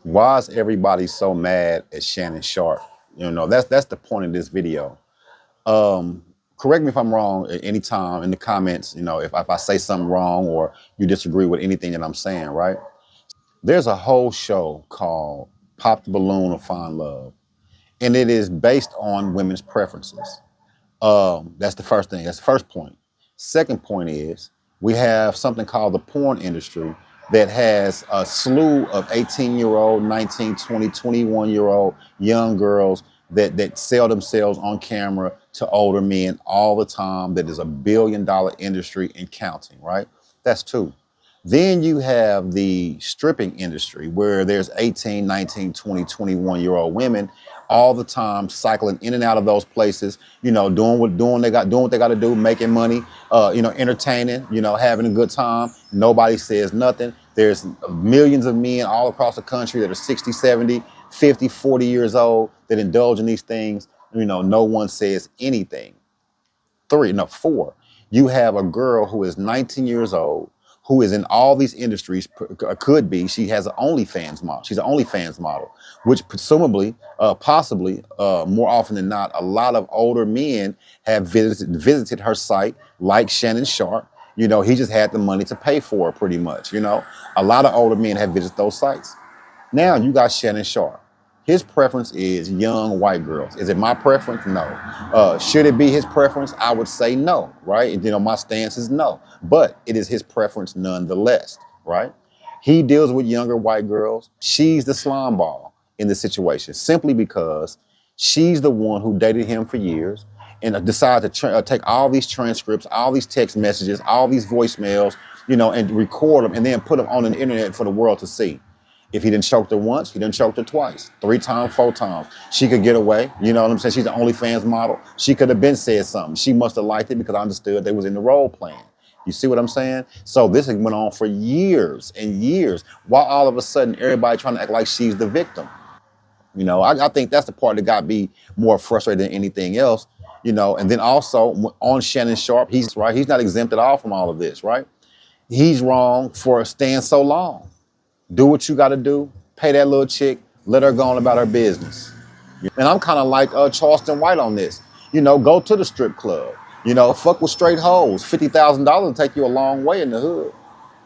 Why is everybody so mad at Shannon Sharpe? That's the point of this video. Um, Correct me if I'm wrong at any time in the comments, if I say something wrong or you disagree with anything that I'm saying, right? There's a whole show called Pop the Balloon or Find Love, and it is based on women's preferences. That's the first thing. That's the first point. Second point is we have something called the porn industry that has a slew of 18-year-old, 19, 20, 21-year-old young girls that sell themselves on camera to older men all the time. That is $1 billion industry and counting, right? That's two. Then you have the stripping industry where there's 18, 19, 20, 21-year-old women all the time cycling in and out of those places, doing what they got to do, making money, entertaining, having a good time. Nobody says nothing. There's millions of men all across the country that are 60, 70, 50, 40 years old that indulge in these things. No one says anything. Four, you have a girl who is 19 years old, who is in all these industries, could be, she has an OnlyFans model. She's an OnlyFans model, which presumably, possibly, more often than not, a lot of older men have visited her site, like Shannon Sharpe. He just had the money to pay for it pretty much. A lot of older men have visited those sites. Now you got Shannon Sharpe. His preference is young white girls. Is it my preference? No. Should it be his preference? I would say no, right? My stance is no, but it is his preference nonetheless, right? He deals with younger white girls. She's the slime ball in the situation simply because she's the one who dated him for years and decided to take all these transcripts, all these text messages, all these voicemails, and record them and then put them on the internet for the world to see. If he didn't choke her once, he didn't choke her twice, 3 times, 4 times. She could get away. You know what I'm saying? She's an OnlyFans model. She could have been said something. She must have liked it because I understood they was in the role playing. You see what I'm saying? So this has went on for years and years, while all of a sudden everybody trying to act like she's the victim. I think that's the part that got me more frustrated than anything else. And then also on Shannon Sharpe, he's right. He's not exempt at all from all of this, right? He's wrong for staying so long. Do what you got to do. Pay that little chick. Let her go on about her business. And I'm kind of like Charleston White on this. Go to the strip club. Fuck with straight hoes. $50,000 will take you a long way in the hood.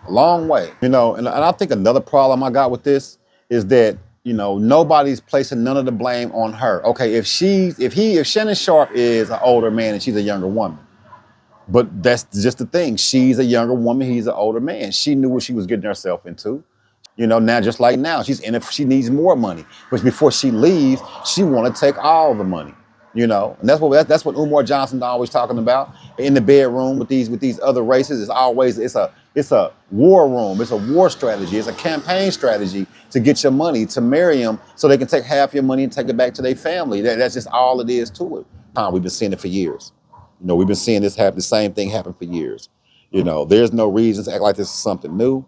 A long way. And I think another problem I got with this is that, nobody's placing none of the blame on her. Okay, if Shannon Sharpe is an older man and she's a younger woman, but that's just the thing. She's a younger woman. He's an older man. She knew what she was getting herself into. Now, just like now, she's in it, she needs more money. But before she leaves, she want to take all the money. And that's what Umar Johnson always talking about in the bedroom with these other races. It's a war room. It's a war strategy. It's a campaign strategy to get your money, to marry them so they can take half your money and take it back to their family. That's just all it is to it. We've been seeing it for years. We've been seeing this happen, the same thing happen for years. There's no reason to act like this is something new.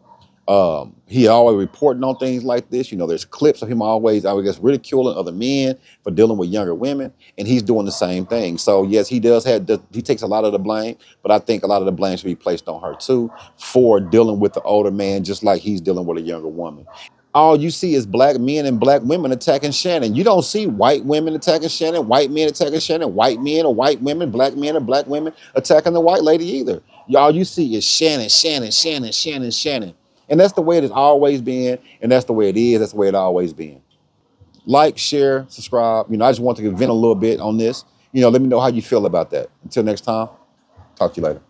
He always reporting on things like this. There's clips of him always, I guess, ridiculing other men for dealing with younger women, and he's doing the same thing. So yes, he takes a lot of the blame, but I think a lot of the blame should be placed on her too for dealing with the older man, just like he's dealing with a younger woman. All you see is black men and black women attacking Shannon. You don't see white women attacking Shannon, white men attacking Shannon, white men or white women, black men or black women attacking the white lady either. All you see is Shannon, Shannon, Shannon, Shannon, Shannon. And that's the way it has always been, and that's the way it is. That's the way it always been. Like, share, subscribe. I just want to vent a little bit on this. Let me know how you feel about that. Until next time, talk to you later.